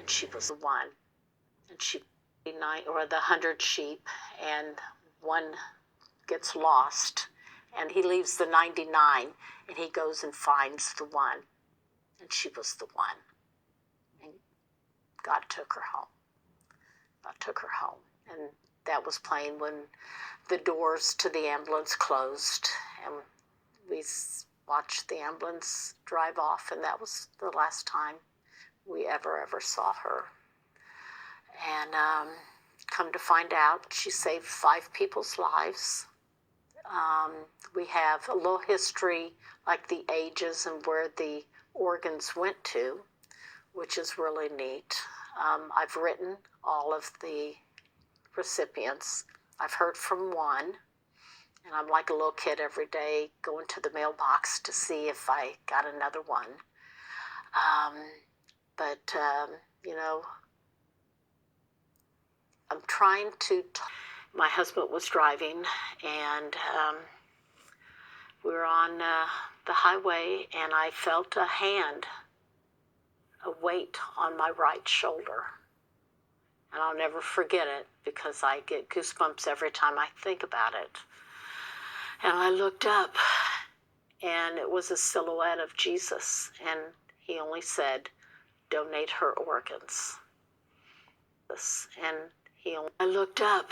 she was the one. And she, or the 100 sheep, and one gets lost, and he leaves the 99, and he goes and finds the one, and she was the one. And God took her home. God took her home. And that was playing when the doors to the ambulance closed, and we watched the ambulance drive off, and that was the last time we ever saw her. And come to find out, she saved 5 people's lives. We have a little history, like the ages and where the organs went to, which is really neat. I've written all of the recipients. I've heard from one, and I'm like a little kid every day going to the mailbox to see if I got another one. You know, I'm trying to... My husband was driving, and we were on the highway, and I felt a hand, a weight on my right shoulder. And I'll never forget it, because I get goosebumps every time I think about it. And I looked up, and it was a silhouette of Jesus, and he only said, "Donate her organs." And I looked up,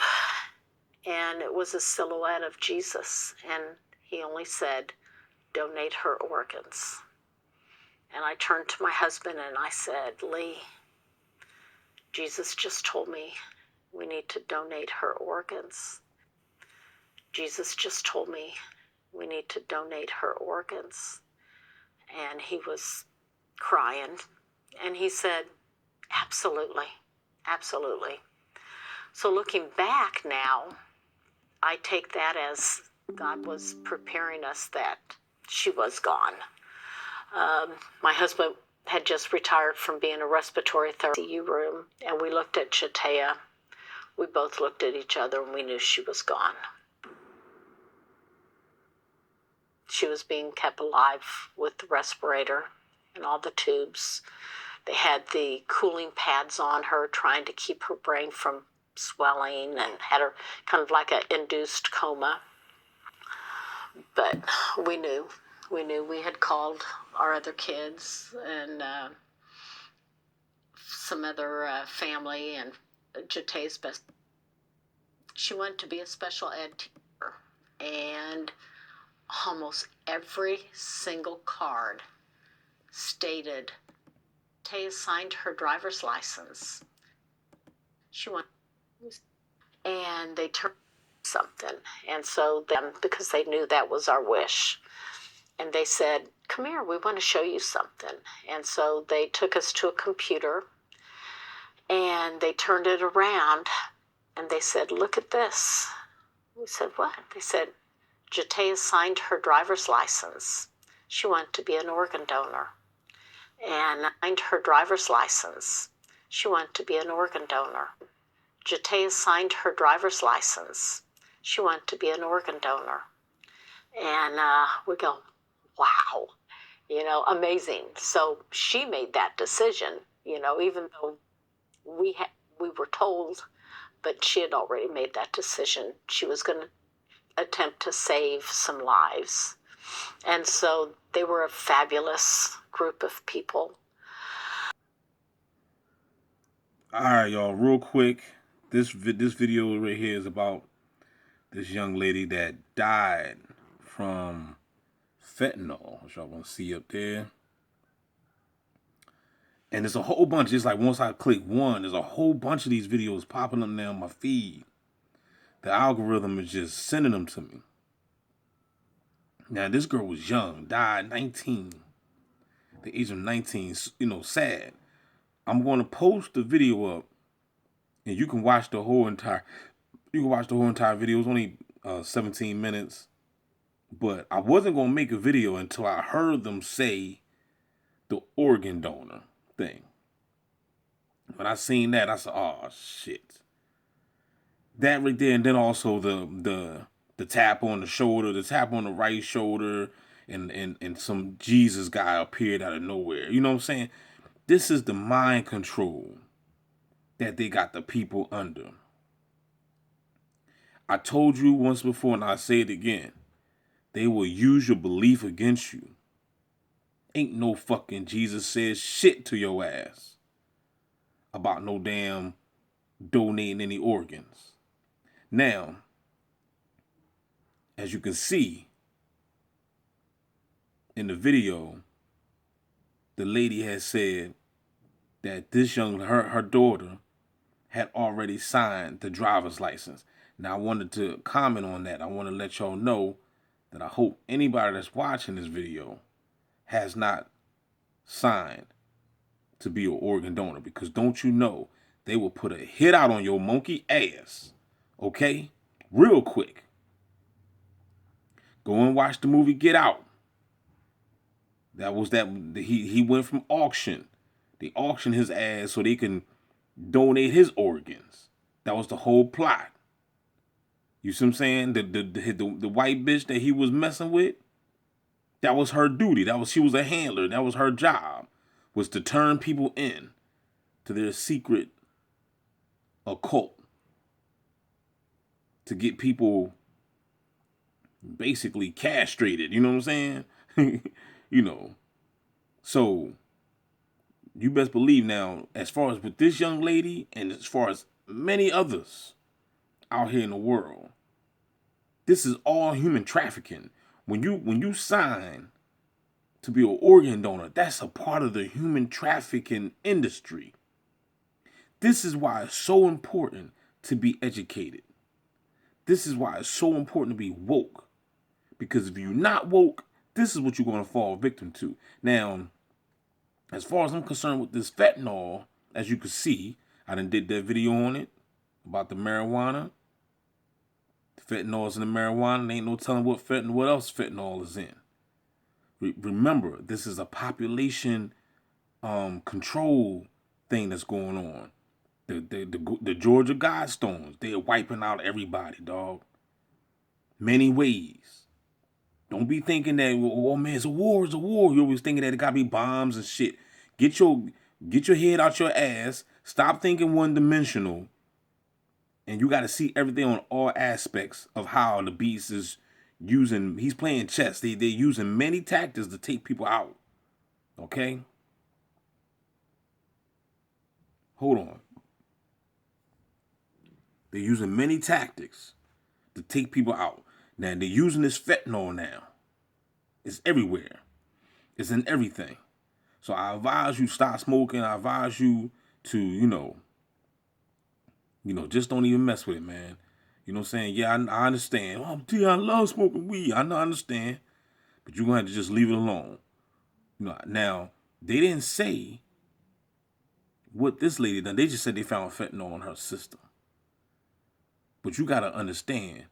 and it was a silhouette of Jesus, and he only said, "Donate her organs." And I turned to my husband and I said, "Lee, Jesus just told me we need to donate her organs. Jesus just told me we need to donate her organs." And he was crying, and he said, "Absolutely, absolutely." So looking back now, I take that as God was preparing us that she was gone. My husband had just retired from being a respiratory therapy room, and we looked at Jatea. We both looked at each other, and we knew she was gone. She was being kept alive with the respirator and all the tubes. They had the cooling pads on her, trying to keep her brain from swelling, and had her kind of like an induced coma. But we knew we had called our other kids and some other family, and Jate's best. She went to be a special ed teacher, and almost every single card stated Jate signed her driver's license. She went, and they turned something, and so then, because they knew that was our wish, and they said, "Come here, we want to show you something." And so they took us to a computer, and they turned it around, and they said, "Look at this." We said, "What?" They said, Jate signed her driver's license. She wanted to be an organ donor. And signed her driver's license. She wanted to be an organ donor. Jate signed her driver's license. She wanted to be an organ donor. And we go, wow, amazing. So she made that decision, even though we were told, but she had already made that decision. She was going to attempt to save some lives. And so they were a fabulous group of people. All right, y'all, real quick. This video right here is about this young lady that died from fentanyl, which y'all want to see up there. And there's a whole bunch. It's like once I click one, there's a whole bunch of these videos popping up now on my feed. The algorithm is just sending them to me. Now, this girl was young, died 19. The age of 19, sad. I'm going to post the video up, and you can watch the whole entire. Video. It's only 17 minutes, but I wasn't going to make a video until I heard them say the organ donor thing. When I seen that, I said, "Oh shit!" That right there, and then also the tap on the shoulder, the tap on the right shoulder, and some Jesus guy appeared out of nowhere. You know what I'm saying? This is the mind control that they got the people under. I told you once before, and I say it again. They will use your belief against you. Ain't no fucking Jesus says shit to your ass about no damn donating any organs. Now, as you can see in the video, the lady has said that this her daughter had already signed the driver's license. Now, I wanted to comment on that. I want to let y'all know that I hope anybody that's watching this video has not signed to be an organ donor, because don't you know they will put a hit out on your monkey ass, okay? Real quick. Go and watch the movie Get Out. He went from auction. They auctioned his ass so they can donate his organs. That was the whole plot. You see what I'm saying? The white bitch that he was messing with, that was her duty. She was a handler. That was her job, was to turn people in to their secret occult, to get people basically castrated. You know what I'm saying? You know. So you best believe now, as far as with this young lady and as far as many others out here in the world, this is all human trafficking. When you sign to be an organ donor, that's a part of the human trafficking industry. This is why it's so important to be educated. This is why it's so important to be woke. Because if you're not woke, this is what you're going to fall victim to. Now, as far as I'm concerned with this fentanyl, as you can see, I done did that video on it about the marijuana. Fentanyl's in the marijuana. Ain't no telling what else fentanyl is in. Remember, this is a population control thing that's going on. The Georgia Guidestones, they're wiping out everybody, dog. Many ways. Don't be thinking that, oh man, it's a war. You're always thinking that it gotta be bombs and shit. Get your head out your ass. Stop thinking one-dimensional. And you gotta see everything on all aspects of how the beast is using. He's playing chess. They're using many tactics to take people out. Okay? Hold on. They're using many tactics to take people out. Now, they're using this fentanyl now. It's everywhere. It's in everything. So I advise you stop smoking. I advise you to, just don't even mess with it, man. You know what I'm saying? Yeah, I understand. Oh, D, I love smoking weed. I understand. But you're going to have to just leave it alone. Now, they didn't say what this lady done. They just said they found fentanyl in her system. But you got to understand,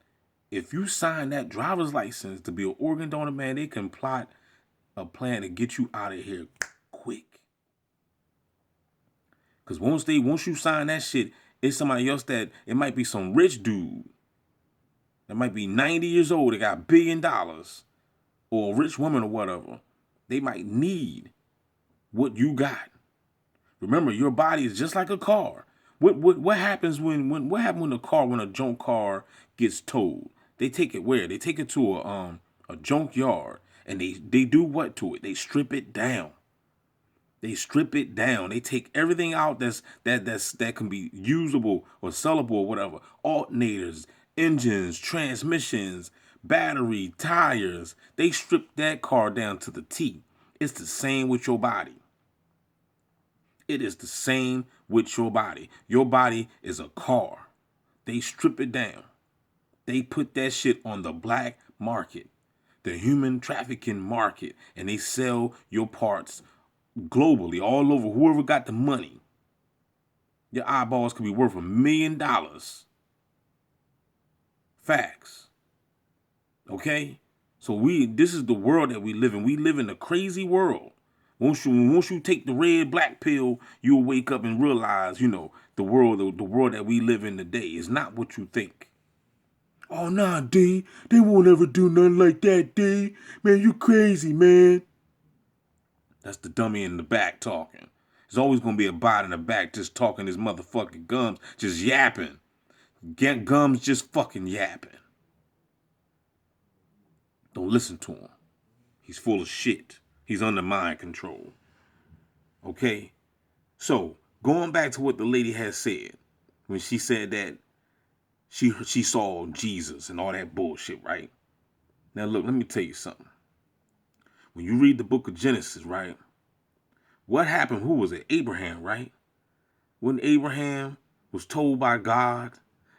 if you sign that driver's license to be an organ donor, man, they can plot a plan to get you out of here quick. Because once you sign that shit, it's somebody else that, it might be some rich dude that might be 90 years old, that got $1 billion, or a rich woman or whatever. They might need what you got. Remember, your body is just like a car. What happens when a junk car gets towed? They take it where? They take it to a junkyard, and they do what to it? They strip it down. They strip it down. They take everything out that can be usable or sellable or whatever. Alternators, engines, transmissions, battery, tires. They strip that car down to the T. It's the same with your body. It is the same with your body. Your body is a car. They strip it down. They put that shit on the black market, the human trafficking market, and they sell your parts globally, all over. Whoever got the money, your eyeballs could be worth $1 million. Facts. Okay? So this is the world that we live in. We live in a crazy world. Once you take the red black pill, you'll wake up and realize, the world that we live in today is not what you think. Oh nah, D, they won't ever do nothing like that, D. Man, you crazy, man. That's the dummy in the back talking. There's always going to be a bot in the back just talking his motherfucking gums, just yapping. Gums just fucking yapping. Don't listen to him. He's full of shit. He's under mind control. Okay? So, going back to what the lady has said, when she said that she saw Jesus and all that bullshit, right? Now, look, let me tell you something. When you read the book of Genesis, right? What happened? Who was it? Abraham, right? When Abraham was told by God,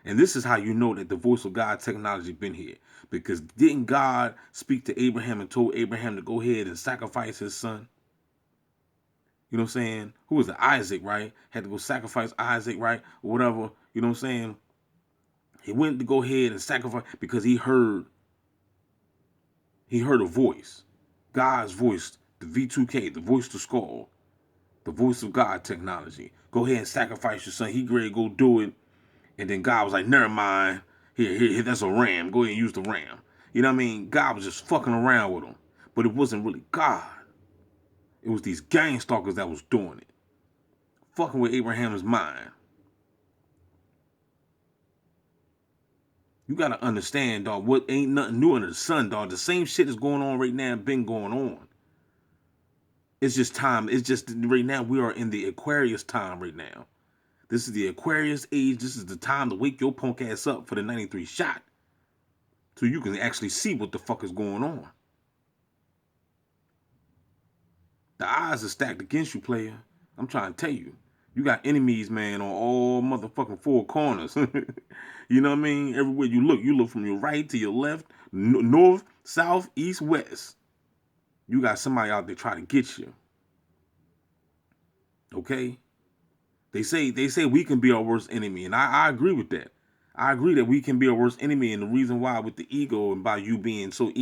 and this is how you know that the voice of God technology been here. Because didn't God speak to Abraham and told Abraham to go ahead and sacrifice his son? You know what I'm saying? Who was it? Isaac, right? Had to go sacrifice Isaac, right? Or whatever. You know what I'm saying? He went to go ahead and sacrifice because he heard a voice. God's voice, the V2K, the voice to skull, the voice of God technology. Go ahead and sacrifice your son. He ready to go do it. And then God was like, never mind. Here, that's a ram. Go ahead and use the ram. You know what I mean? God was just fucking around with him. But it wasn't really God. It was these gang stalkers that was doing it. Fucking with Abraham's mind. You gotta understand, dog, what ain't nothing new under the sun, dog. The same shit is going on right now, been going on. It's just time. It's just right now we are in the Aquarius time right now. This is the Aquarius age. This is the time to wake your punk ass up for the 93 shot. So you can actually see what the fuck is going on. The odds are stacked against you, player. I'm trying to tell you. You got enemies, man, on all motherfucking four corners. You know what I mean? Everywhere you look from your right to your left, north, south, east, west. You got somebody out there trying to get you. Okay? They say we can be our worst enemy, and I agree with that. I agree that we can be our worst enemy, and the reason why with the ego and by you being so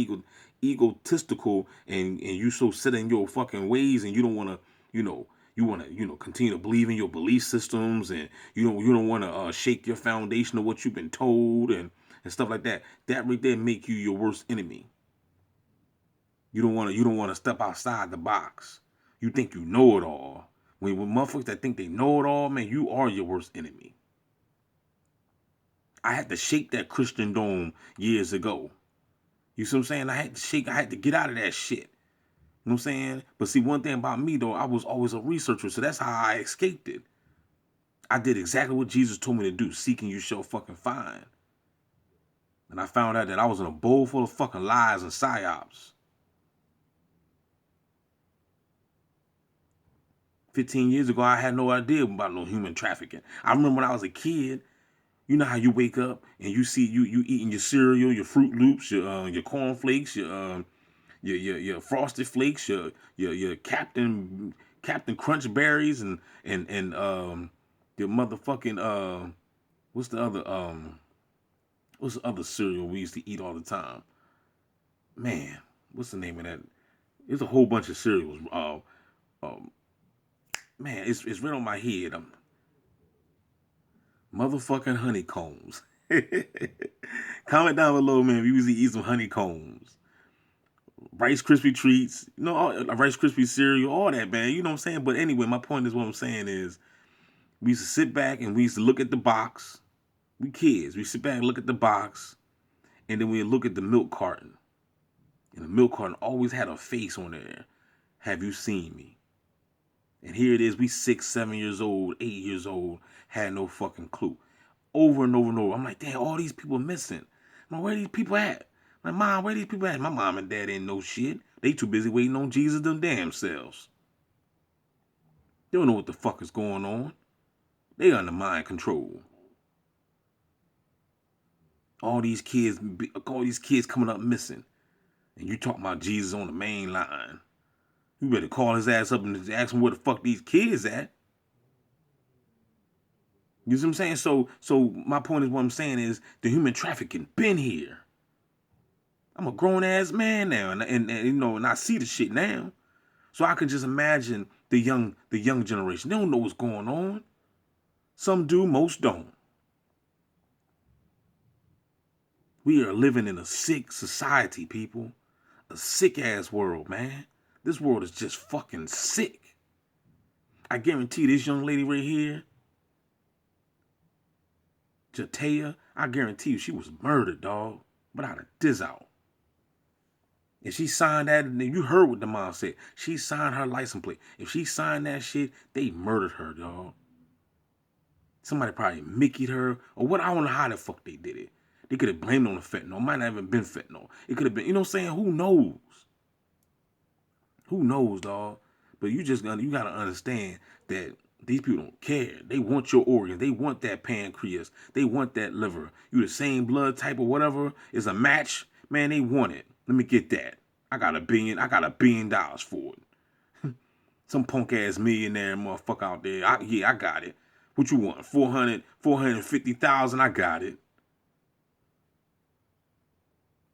egotistical and you so set in your fucking ways and you don't want to, you want to, continue to believe in your belief systems and you don't want to shake your foundation of what you've been told and stuff like that. That right there make you your worst enemy. You don't want to step outside the box. You think you know it all. When motherfuckers that think they know it all, man, you are your worst enemy. I had to shake that Christian dome years ago. You see what I'm saying? I had to get out of that shit. You know what I'm saying? But see, one thing about me, though, I was always a researcher, so that's how I escaped it. I did exactly what Jesus told me to do. Seeking you shall fucking find. And I found out that I was in a bowl full of fucking lies and psyops. 15 years ago, I had no idea about no human trafficking. I remember when I was a kid, you know how you wake up and you see you eating your cereal, your Fruit Loops, your cornflakes, your Frosted Flakes, your Captain Crunch Berries, and your motherfucking what's the other cereal we used to eat all the time? Man, what's the name of that? There's a whole bunch of cereals. Man, it's right on my head. Motherfucking honeycombs. Comment down below, man, if you usually eat some honeycombs. Rice Krispie treats, Rice Krispie cereal, all that, man. You know what I'm saying? But anyway, my point is what I'm saying is we used to sit back and we used to look at the box. We kids. We sit back and look at the box. And then we look at the milk carton. And the milk carton always had a face on there. Have you seen me? And here it is. We 6, 7 years old, 8 years old. Had no fucking clue. Over and over and over. I'm like, damn, all these people missing. I'm like, where are these people at? My mom, where these people at? My mom and dad ain't know shit. They too busy waiting on Jesus them damn selves. They don't know what the fuck is going on. They under mind control. All these kids coming up missing. And you talking about Jesus on the main line. You better call his ass up and ask him where the fuck these kids at. You see what I'm saying? So my point is what I'm saying is the human trafficking been here. I'm a grown ass man now, and I see the shit now. So I can just imagine the young generation. They don't know what's going on. Some do, most don't. We are living in a sick society, people. A sick ass world, man. This world is just fucking sick. I guarantee this young lady right here, Jatea, I guarantee you she was murdered, dog. Without a diz out. If she signed that, and you heard what the mom said. She signed her license plate. If she signed that shit, they murdered her, dog. Somebody probably Mickey'd her, or what, I don't know how the fuck they did it. They could have blamed it on the fentanyl. It might not have been fentanyl. It could have been, you know what I'm saying? Who knows? Who knows, dog? But you gotta understand that these people don't care. They want your organs. They want that pancreas. They want that liver. You the same blood type or whatever is a match. Man, they want it. Let me get that. I got $1 billion for it. Some punk ass millionaire motherfucker out there. I got it. What you want? 450,000. I got it.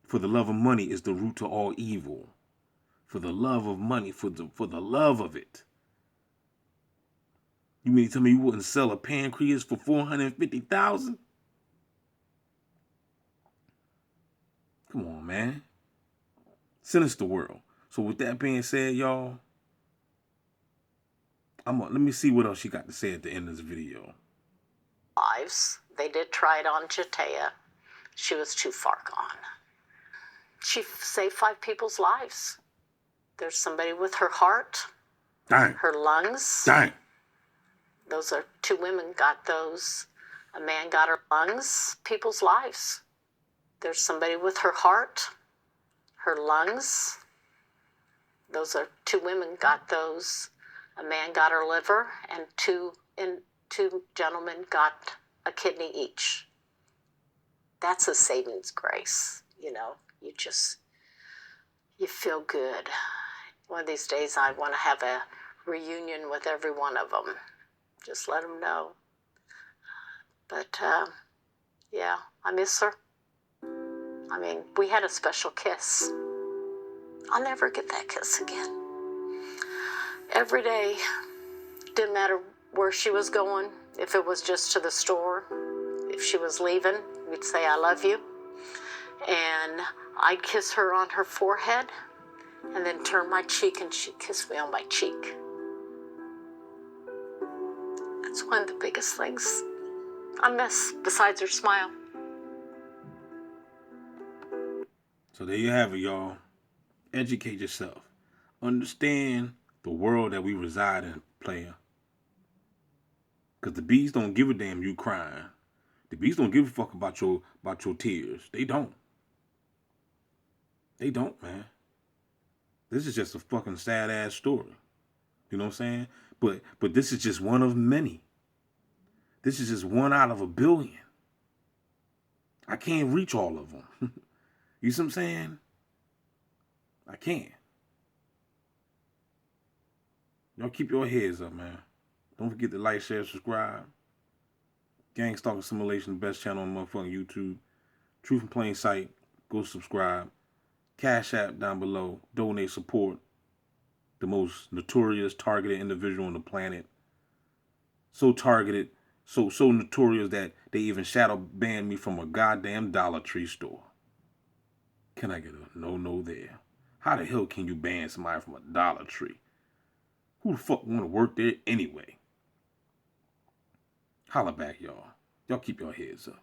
For the love of money is the root to all evil. For the love of money, for the love of it. You mean to tell me you wouldn't sell a pancreas for 450,000? Come on, man. Sinister world. So with that being said, y'all, let me see what else she got to say at the end of this video. Lives. They did try it on Jatea. She was too far gone. She saved 5 people's lives. There's somebody with her heart. Dang. Her lungs. Dang. Those are 2 women got those. A man got her lungs. People's lives. There's somebody with her heart. Her lungs. Those are 2 women got those. A man got her liver, and 2 gentlemen got a kidney each. That's a saving's grace, you know. You feel good. One of these days I want to have a reunion with every one of them. Just let them know. But, yeah, I miss her. I mean, we had a special kiss. I'll never get that kiss again. Every day, didn't matter where she was going, if it was just to the store, if she was leaving, we'd say, I love you. And I'd kiss her on her forehead and then turn my cheek and she'd kiss me on my cheek. That's one of the biggest things I miss, besides her smile. So there you have it, y'all. Educate yourself. Understand the world that we reside in, player. Because the bees don't give a damn you crying. The bees don't give a fuck about your tears. They don't. They don't, man. This is just a fucking sad ass story. You know what I'm saying? But this is just one of many. This is just 1 out of 1 billion. I can't reach all of them. You see what I'm saying? I can't. Y'all keep your heads up, man. Don't forget to like, share, subscribe. Gang Stalker Simulation, the best channel on motherfucking YouTube. Truth in Plain Sight. Go subscribe. Cash App down below. Donate, support the most notorious, targeted individual on the planet. So targeted, so notorious that they even shadow banned me from a goddamn Dollar Tree store. Can I get a no there? How the hell can you ban somebody from a Dollar Tree? Who the fuck want to work there anyway? Holla back, y'all. Y'all keep your heads up.